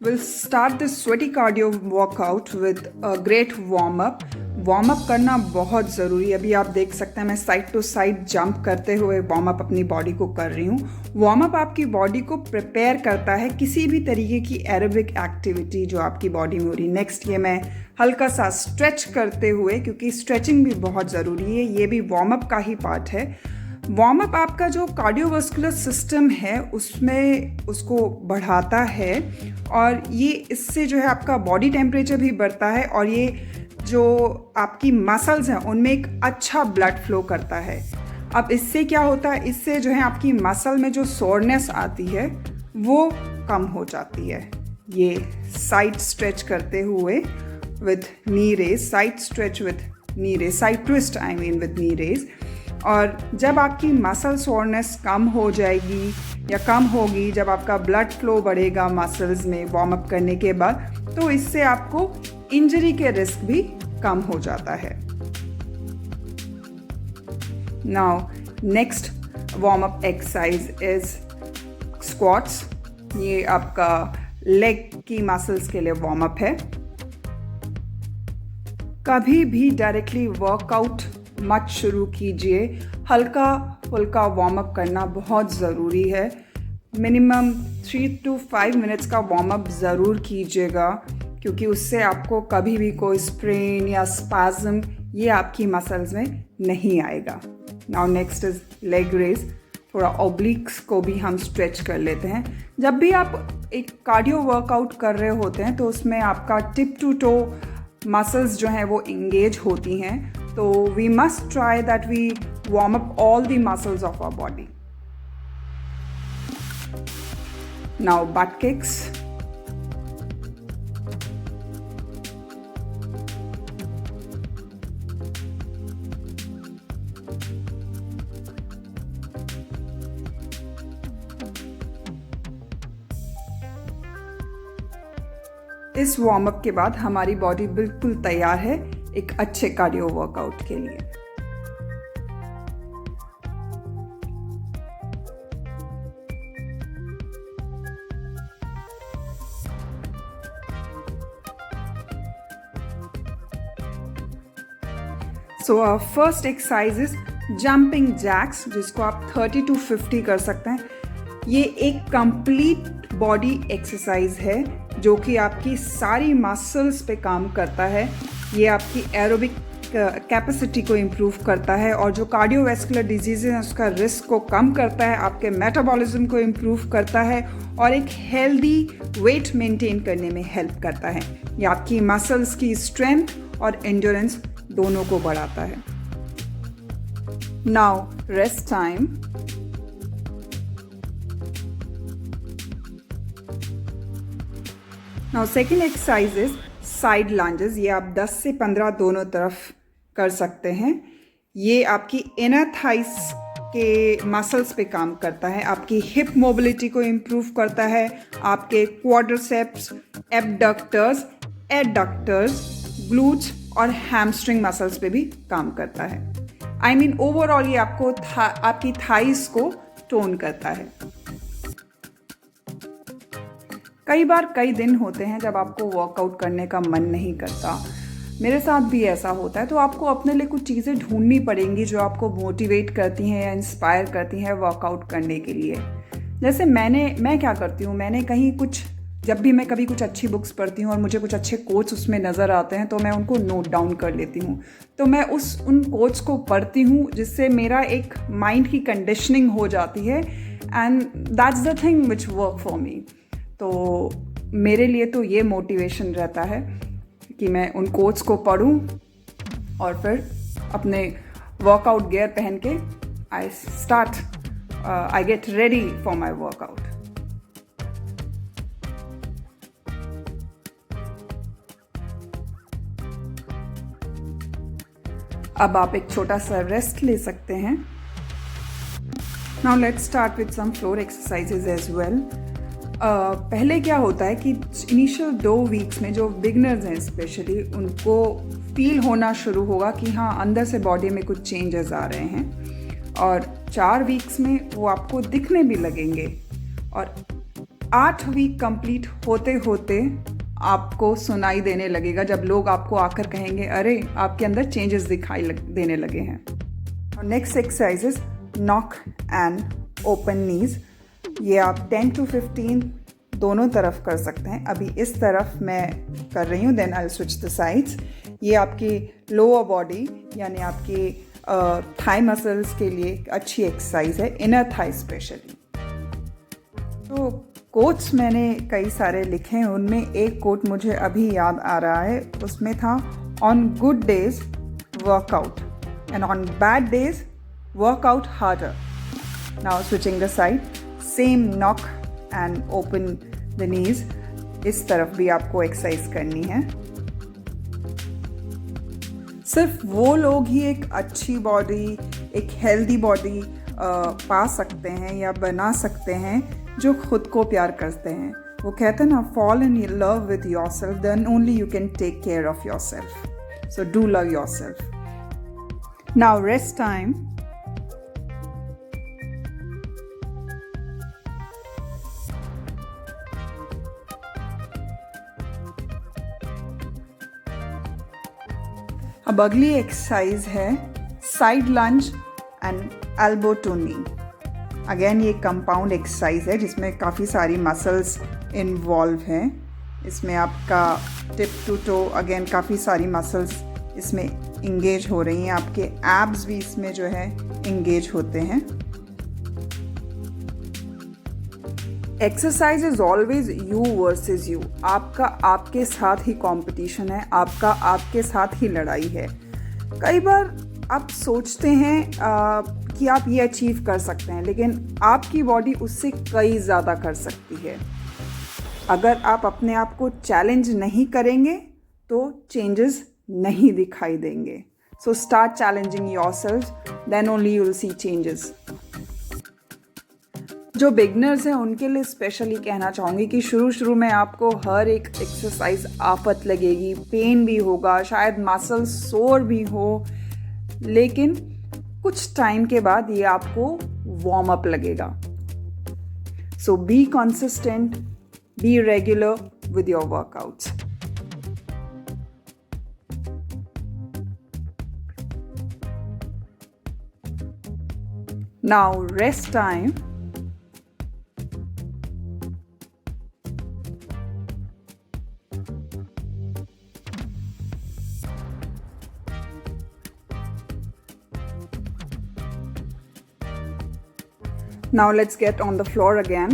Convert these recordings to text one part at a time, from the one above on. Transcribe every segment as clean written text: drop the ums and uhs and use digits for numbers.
We'll start this sweaty cardio workout with a great warm up. Warm up करना बहुत ज़रूरी है। अभी आप देख सकते हैं मैं साइड टू साइड जंप करते हुए वार्म अप अपनी बॉडी को कर रही हूँ। वार्म अप आपकी बॉडी को प्रिपेयर करता है किसी भी तरीके की एरोबिक एक्टिविटी जो आपकी बॉडी में हो रही। नेक्स्ट ये मैं हल्का सा स्ट्रेच करते हुए, क्योंकि स्ट्रेचिंग भी बहुत ज़रूरी है, ये भी वार्म अप का ही पार्ट है। वार्म अप आपका जो कार्डियोवास्कुलर सिस्टम है उसमें उसको बढ़ाता है और ये इससे जो है आपका बॉडी टेम्परेचर भी बढ़ता है और ये जो आपकी मसल्स हैं उनमें एक अच्छा ब्लड फ्लो करता है। अब इससे क्या होता है, इससे जो है आपकी मसल में जो सोरनेस आती है वो कम हो जाती है। ये साइड स्ट्रेच करते हुए with knee raise, side stretch with knee raise, side twist I mean with knee raise. और जब आपकी मसल सोरनेस कम हो जाएगी या कम होगी, जब आपका ब्लड फ्लो बढ़ेगा मसल्स में वार्म अप करने के बाद, तो इससे आपको इंजरी के रिस्क भी कम हो जाता है। Now next warm up exercise is squats. ये आपका लेग की मसल्स के लिए वार्म अप है। कभी भी डायरेक्टली वर्कआउट मत शुरू कीजिए, हल्का फुल्का वार्म अप करना बहुत ज़रूरी है। मिनिमम 3 to 5 मिनट्स का वार्म अप ज़रूर कीजिएगा, क्योंकि उससे आपको कभी भी कोई स्प्रेन या स्पाज्म ये आपकी मसल्स में नहीं आएगा। Now next is leg raise. थोड़ा ओब्लिक्स को भी हम स्ट्रेच कर लेते हैं। जब भी आप एक कार्डियो वर्कआउट कर रहे होते हैं तो उसमें आपका टिप टू टो मसल्स जो हैं वो इंगेज होती हैं, तो we must try that we warm up all the muscles of our body. Now but kicks. इस वार्म अप के बाद हमारी बॉडी बिल्कुल तैयार है एक अच्छे कार्डियो वर्कआउट के लिए। So our first exercise is jumping jacks, जिसको आप 30 to 50 कर सकते हैं। ये एक कंप्लीट बॉडी एक्सरसाइज है जो कि आपकी सारी मसल्स पे काम करता है। ये आपकी एरोबिक कैपेसिटी को इम्प्रूव करता है और जो कार्डियोवैस्कुलर डिजीज़ हैं उसका रिस्क को कम करता है, आपके मेटाबॉलिज्म को इम्प्रूव करता है और एक हेल्दी वेट मेंटेन करने में हेल्प करता है। ये आपकी मसल्स की स्ट्रेंथ और एंड्योरेंस दोनों को बढ़ाता है। Now rest time. Now second exercise is side lunges. ये आप 10 से 15 दोनों तरफ कर सकते हैं। ये आपकी इनर थाइस के मसल्स पे काम करता है, आपकी हिप मोबिलिटी को इम्प्रूव करता है, आपके क्वाड्रिसेप्स, एब्डक्टर्स, एडक्टर्स, ग्लूट्स और हैमस्ट्रिंग मसल्स पे भी काम करता है। आई मीन ओवरऑल ये आपको आपकी थाइस को टोन करता है। कई बार कई दिन होते हैं जब आपको वर्कआउट करने का मन नहीं करता, मेरे साथ भी ऐसा होता है, तो आपको अपने लिए कुछ चीज़ें ढूंढनी पड़ेंगी जो आपको मोटिवेट करती हैं या इंस्पायर करती हैं वर्कआउट करने के लिए। जैसे मैं क्या करती हूँ, मैंने कहीं कुछ, जब भी मैं कभी कुछ अच्छी बुक्स पढ़ती हूँ और मुझे कुछ अच्छे कोट्स उसमें नज़र आते हैं तो मैं उनको नोट डाउन कर लेती हूँ। तो मैं उन कोट्स को पढ़ती हूँ जिससे मेरा एक माइंड की कंडीशनिंग हो जाती है and that's the thing which work for me. तो मेरे लिए तो ये मोटिवेशन रहता है कि मैं उन कोट्स को पढूं और फिर अपने वर्कआउट गियर पहन के I get ready for my workout. अब आप एक छोटा सा रेस्ट ले सकते हैं। Now let's start with some floor exercises as well. पहले क्या होता है कि इनिशियल 2 वीक्स में जो बिगनर्स हैं स्पेशली, उनको फील होना शुरू होगा कि हाँ अंदर से बॉडी में कुछ चेंजेस आ रहे हैं, और 4 वीक्स में वो आपको दिखने भी लगेंगे। और 8 वीक कंप्लीट होते होते आपको सुनाई देने लगेगा, जब लोग आपको आकर कहेंगे अरे आपके अंदर चेंजेस देने लगे हैं। और next exercise is knock and open knees. ये आप 10 to 15 दोनों तरफ कर सकते हैं। अभी इस तरफ मैं कर रही हूँ, then I will switch the sides. ये आपकी लोअर बॉडी यानी आपकी थाई मसल्स के लिए अच्छी एक्सरसाइज है, इनर थाई स्पेशली। तो कोट्स मैंने कई सारे लिखे हैं, उनमें एक कोट मुझे अभी याद आ रहा है, उसमें था on good days workout and on bad days workout harder. Now switching the side, same knock and open the knees. इस तरफ भी आपको एक्सरसाइज करनी है। सिर्फ वो लोग ही एक अच्छी बॉडी, एक हेल्दी बॉडी पा सकते हैं या बना सकते हैं जो खुद को प्यार करते हैं। वो कहते हैं ना, fall in love with yourself, then only you can take care of yourself. So do love yourself. Now rest time. अब अगली एक्सरसाइज है side lunge and elbow to knee. Again ये कंपाउंड एक्सरसाइज है जिसमें काफ़ी सारी मसल्स इन्वॉल्व हैं। इसमें आपका टिप टू टो, अगेन काफ़ी सारी मसल्स इसमें इंगेज हो रही हैं। आपके एब्स भी इसमें जो है इंगेज होते हैं। Exercise is always you versus you. आपका आपके साथ ही कंपटीशन है, आपका आपके साथ ही लड़ाई है। कई बार आप सोचते हैं कि आप ये अचीव कर सकते हैं, लेकिन आपकी बॉडी उससे कई ज़्यादा कर सकती है। अगर आप अपने आप को चैलेंज नहीं करेंगे तो चेंजेस नहीं दिखाई देंगे। So start challenging yourself, then only you will see changes. जो बिगनर्स हैं उनके लिए स्पेशली कहना चाहूँगी कि शुरू में आपको हर एक एक्सरसाइज आफत लगेगी, पेन भी होगा, शायद मसल सोर भी हो, लेकिन कुछ टाइम के बाद ये आपको वार्म अप लगेगा। So be consistent, be regular with your workouts. Now rest time. Now let's get on the floor again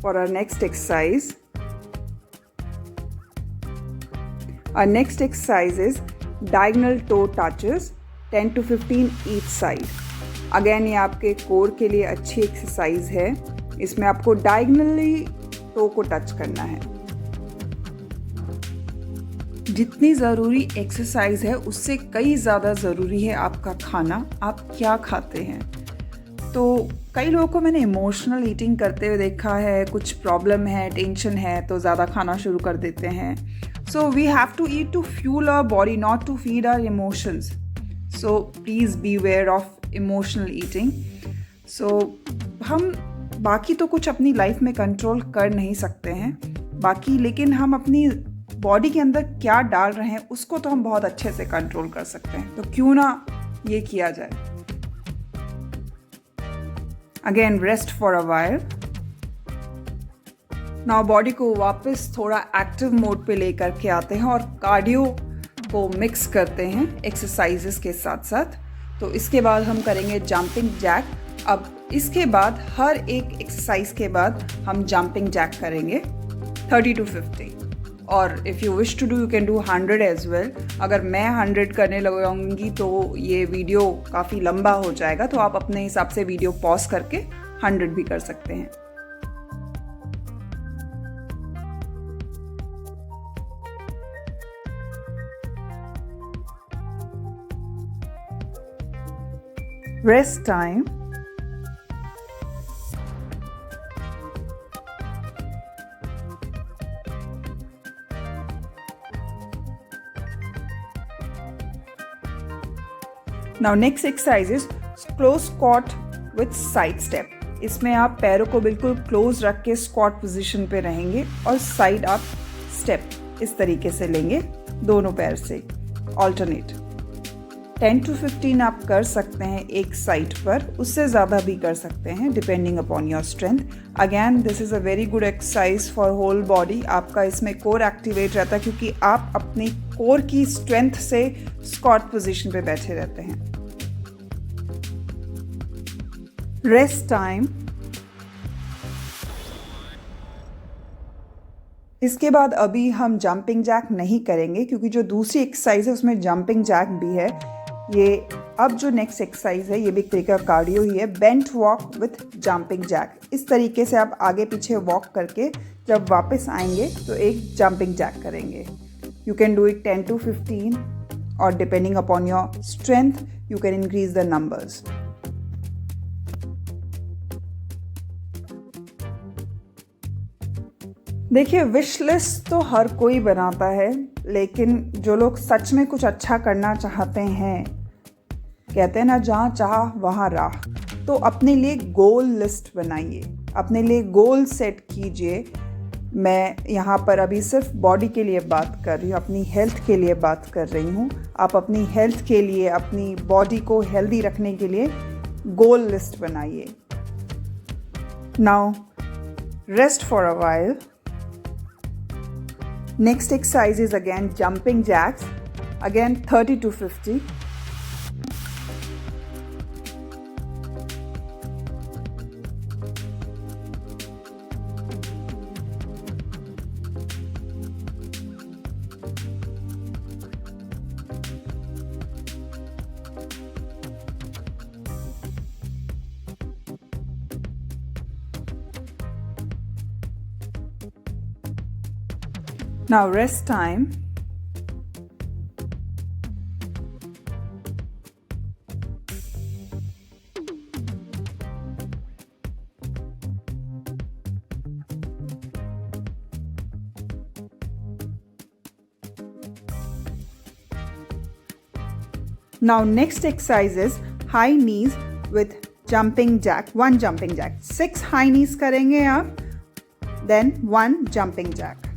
for our next exercise. Our next exercise is diagonal toe touches, 10 to 15 each side. Again ये आपके core के लिए अच्छी exercise है। इसमें आपको diagonally to को touch करना है। जितनी ज़रूरी एक्सरसाइज है उससे कई ज़्यादा ज़रूरी है आपका खाना, आप क्या खाते हैं। तो कई लोगों को मैंने इमोशनल ईटिंग करते हुए देखा है, कुछ प्रॉब्लम है, टेंशन है तो ज़्यादा खाना शुरू कर देते हैं। So we have to eat to fuel our body, not to feed our emotions. So please be aware of emotional eating. So हम बाकी तो कुछ अपनी लाइफ में कंट्रोल कर नहीं सकते हैं बाकी, लेकिन हम अपनी बॉडी के अंदर क्या डाल रहे हैं उसको तो हम बहुत अच्छे से कंट्रोल कर सकते हैं। तो क्यों ना ये किया जाए। Again rest for a while. Now body को वापस थोड़ा एक्टिव मोड पे लेकर के आते हैं और कार्डियो को मिक्स करते हैं एक्सरसाइजेस के साथ साथ। तो इसके बाद हम करेंगे जंपिंग जैक। अब इसके बाद हर एक एक्सरसाइज के बाद हम जंपिंग जैक करेंगे 30 to 50। और if you wish to do you can do 100 as well. अगर मैं 100 करने लगाऊंगी तो ये वीडियो काफ़ी लंबा हो जाएगा, तो आप अपने हिसाब से वीडियो पॉज करके 100 भी कर सकते हैं। Rest time. Now next exercise is close squat with side step. इसमें आप पैरों को बिल्कुल क्लोज रख के स्क्वाट पोजीशन पे रहेंगे और साइड आप स्टेप इस तरीके से लेंगे दोनों पैर से ऑल्टरनेट। 10 to 15 आप कर सकते हैं एक साइड पर, उससे ज़्यादा भी कर सकते हैं depending upon your strength. Again this is a very good exercise for whole body. आपका इसमें कोर एक्टिवेट रहता है क्योंकि आप अपनी कोर की स्ट्रेंथ से स्क्वाट पोजीशन पे बैठे रहते हैं। Rest time. इसके बाद अभी हम जंपिंग जैक नहीं करेंगे क्योंकि जो दूसरी एक्सरसाइज है उसमें जंपिंग जैक भी है। ये अब जो नेक्स्ट एक्सरसाइज है ये भी एक तरीका कार्डियो ही है, bent walk with jumping jack. इस तरीके से आप आगे पीछे वॉक करके जब वापस आएंगे तो एक जंपिंग जैक करेंगे। You can do it 10 to 15 और depending upon your strength you can increase the numbers. देखिए, विश लिस्ट तो हर कोई बनाता है, लेकिन जो लोग सच में कुछ अच्छा करना चाहते हैं, कहते हैं ना जहाँ चाह वहाँ राह, तो अपने लिए गोल लिस्ट बनाइए, अपने लिए गोल सेट कीजिए। मैं यहाँ पर अभी सिर्फ बॉडी के लिए बात कर रही हूँ, अपनी हेल्थ के लिए बात कर रही हूँ। आप अपनी हेल्थ के लिए, अपनी बॉडी को हेल्दी रखने के लिए गोल लिस्ट बनाइए। Now rest for a while. Next exercise is again jumping jacks, again 30 to 50. Now rest time. Now next exercise is high knees with jumping jack, one jumping jack. 6 high knees करेंगे आप, then 1 jumping jack.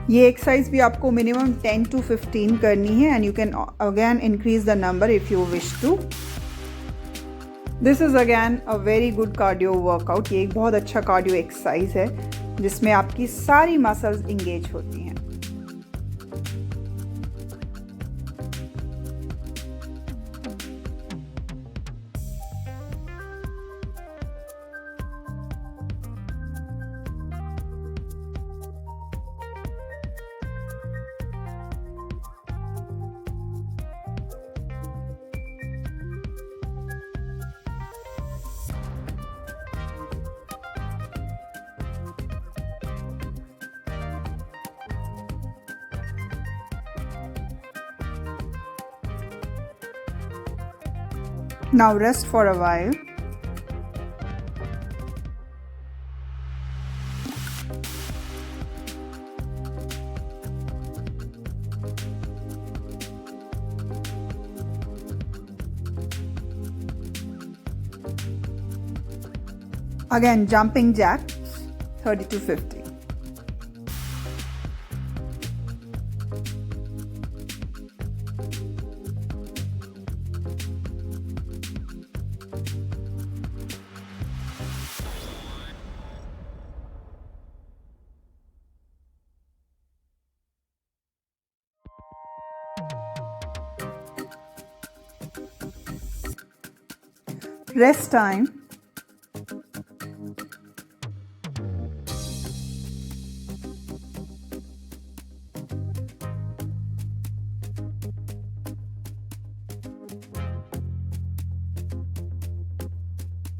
ये exercise भी आपको minimum 10 to 15 करनी है and you can again increase the number if you wish to. This is again a very good cardio workout. ये एक बहुत अच्छा कार्डियो एक्सरसाइज है जिसमें आपकी सारी मसल्स इंगेज होती हैं। Now rest for a while. Again, jumping jacks, 30 to 50. Rest time.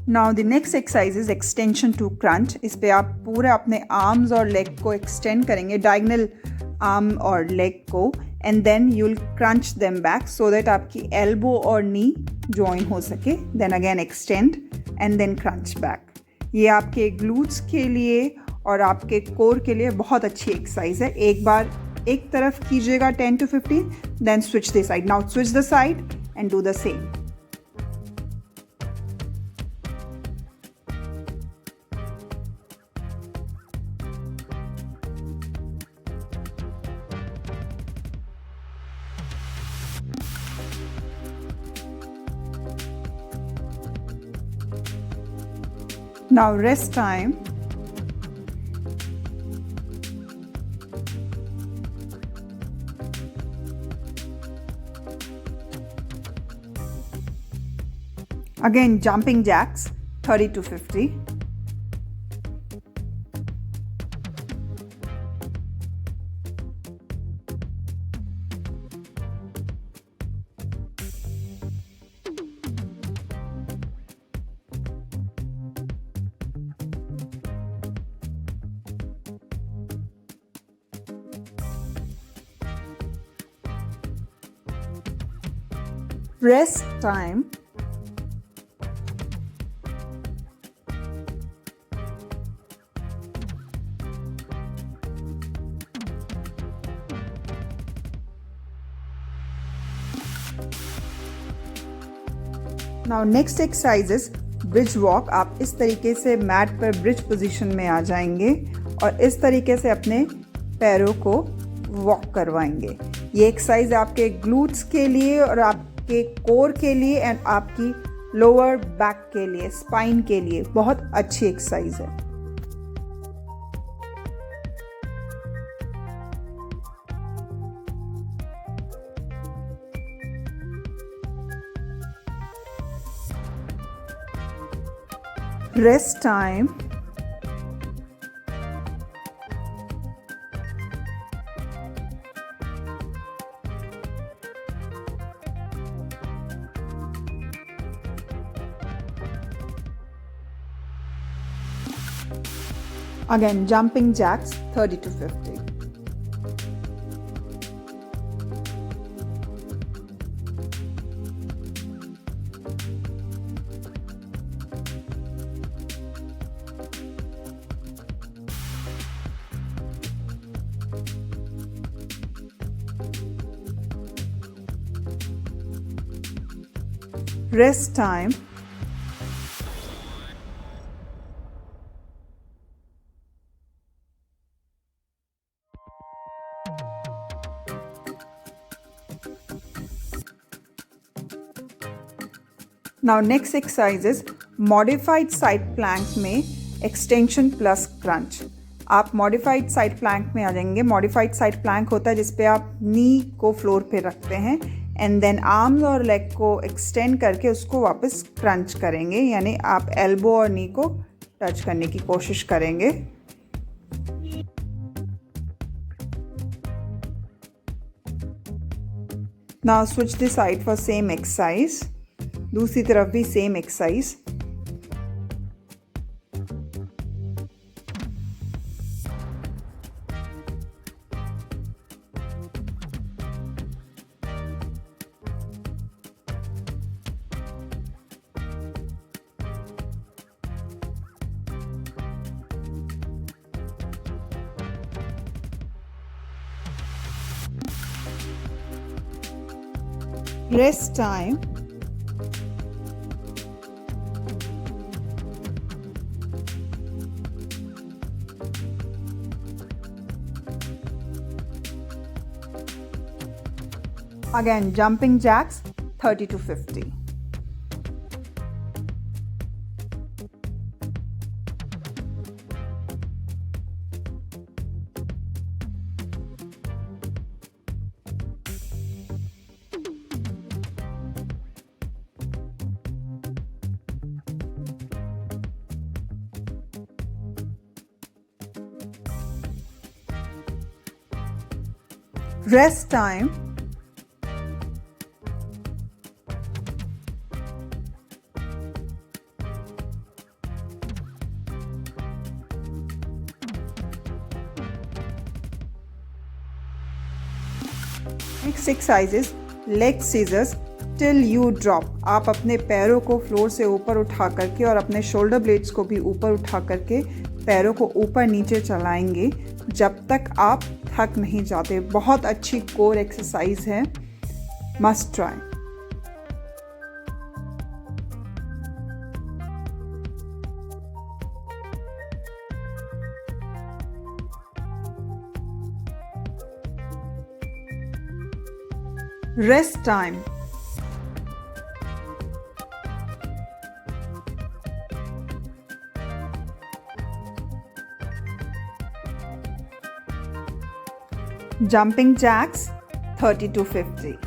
Now the next exercise is extension to crunch. इस पे आप पूरे अपने आर्म्स और लेग को एक्सटेंड करेंगे, डायगोनल आर्म और लेग को, and then you will crunch them back so that आपकी एल्बो और नी ज्वाइन हो सके। Then again extend and then crunch back. ये आपके ग्लूट्स के लिए और आपके कोर के लिए बहुत अच्छी एक्सरसाइज है। एक बार एक तरफ कीजिएगा 10 to 15, then switch the side. Now switch the side and do the same. Now rest time. Again, jumping jacks, 30 to 50. Rest time. Now next exercise is bridge walk. आप इस तरीके से मैट पर ब्रिज पोजीशन में आ जाएंगे और इस तरीके से अपने पैरों को वॉक करवाएंगे. ये एक्सरसाइज आपके ग्लूट्स के लिए और आपके कोर के लिए एंड आपकी लोअर बैक के लिए, स्पाइन के लिए बहुत अच्छी एक्सरसाइज है. Rest time. Again, jumping jacks, 30 to 50. Rest time. Now next exercise is modified side plank में extension plus crunch. आप modified side plank में आ जाएंगे. modified side plank होता है जिसपे आप नी को फ्लोर पे रखते हैं एंड देन आर्म्स और लेग को एक्सटेंड करके उसको वापस क्रंच करेंगे, यानी आप एल्बो और नी को टच करने की कोशिश करेंगे. Now switch the side for same exercise. दूसरी तरफ भी same exercise. Rest time. Again, jumping jacks, 30 to 50. Rest time. Next exercise is leg scissors till you drop. आप अपने पैरों को फ्लोर से ऊपर उठा करके और अपने शोल्डर ब्लेड्स को भी ऊपर उठा करके पैरों को ऊपर नीचे चलाएंगे जब तक आप थक नहीं जाते. बहुत अच्छी कोर एक्सरसाइज है, must try. Rest time. Jumping jacks 30 to 50.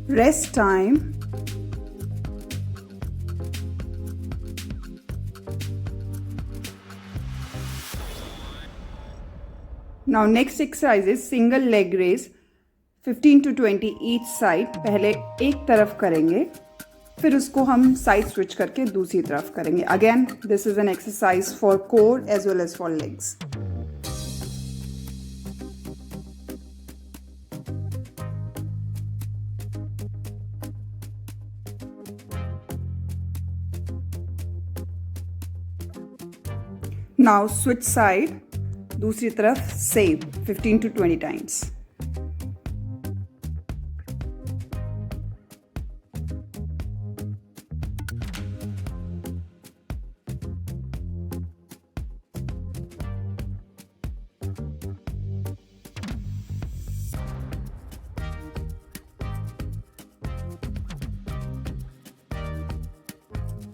Rest time. Now next exercise is single leg raise 15 to 20 each side. पहले एक तरफ करेंगे, फिर उसको हम साइड स्विच करके दूसरी तरफ करेंगे. Again, this is an exercise for core as well as for legs. Now switch side, दूसरी तरफ same 15 to 20 times.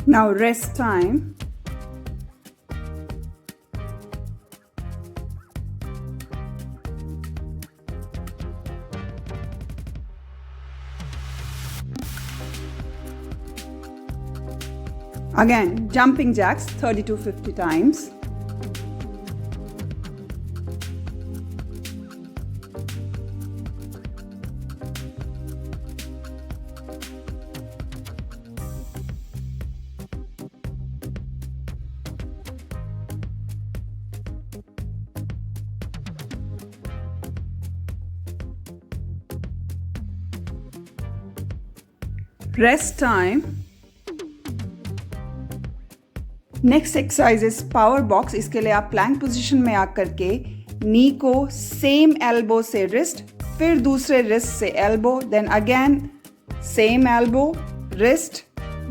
Now rest time. Again, jumping jacks 30 to 50 times. Rest time. Next exercise is power box. इसके लिए आप plank position में आकर के नी को same elbow से रिस्ट, फिर दूसरे रिस्ट से elbow, then again same elbow, wrist,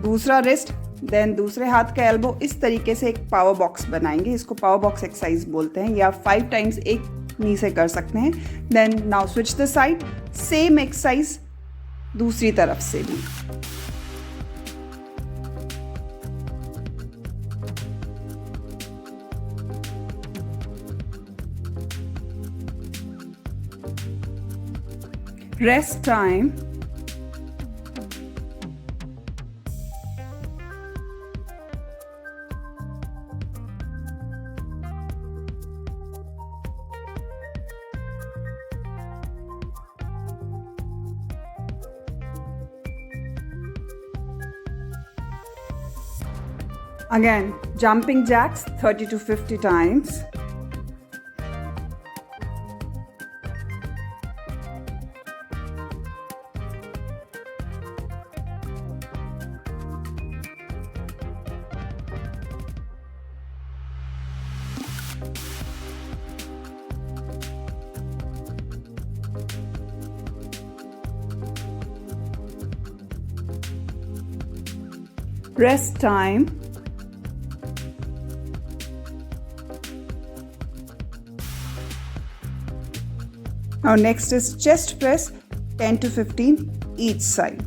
दूसरा रिस्ट, देन दूसरे हाथ का एल्बो. इस तरीके से एक पावर बॉक्स बनाएंगे. इसको पावर बॉक्स एक्सरसाइज बोलते हैं, या 5 टाइम्स एक नी से कर सकते हैं. Then now switch the side, same exercise दूसरी तरफ से भी. Rest time. Again, jumping jacks 30 to 50 times. Rest time. Now next is chest press 10 to 15 each side.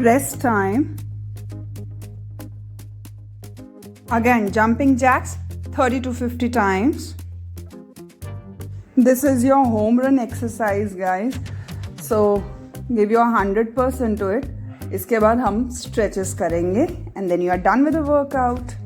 Rest time. Again, jumping jacks 30 to 50 times. This is your home run exercise, guys. So give your 100% to it. इसके बाद हम stretches करेंगे and then you are done with the workout.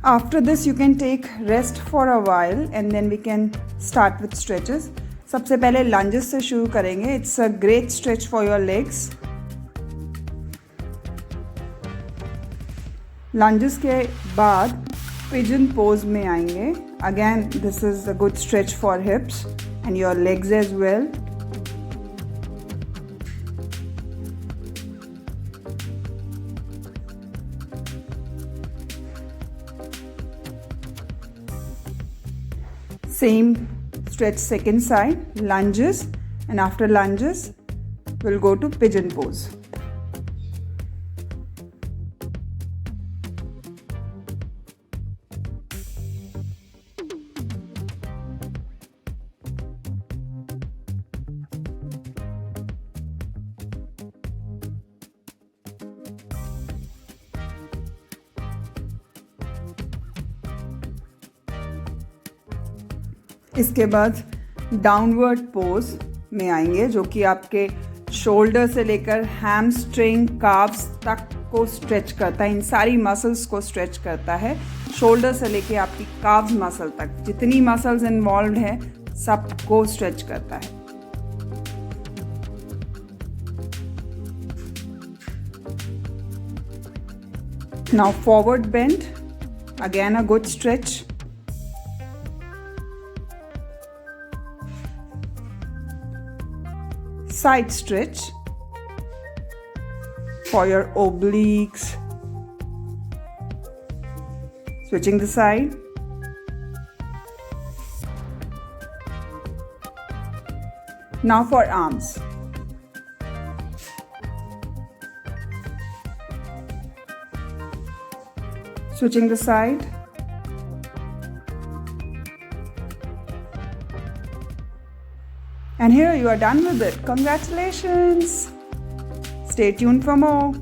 After this you can take rest for a while and then we can start with stretches. सबसे पहले lunges से शुरू करेंगे. It's a great stretch for your legs. Lunges के बाद pigeon pose में आएंगे. Again this is a good stretch for hips and your legs as well. Same stretch second side, lunges, and after lunges we'll go to pigeon pose. इसके बाद downward pose में आएंगे जो कि आपके शोल्डर से लेकर हैमस्ट्रिंग काफ्स तक को स्ट्रेच करता है. इन सारी मसल्स को स्ट्रेच करता है. शोल्डर से लेके आपकी काफ्स मसल तक जितनी मसल्स इन्वॉल्व है सबको स्ट्रेच करता है. Now forward bend, again a good stretch. Side stretch for your obliques. Switching the side. Now for arms. Switching the side. And here you are done with it. Congratulations. Stay tuned for more.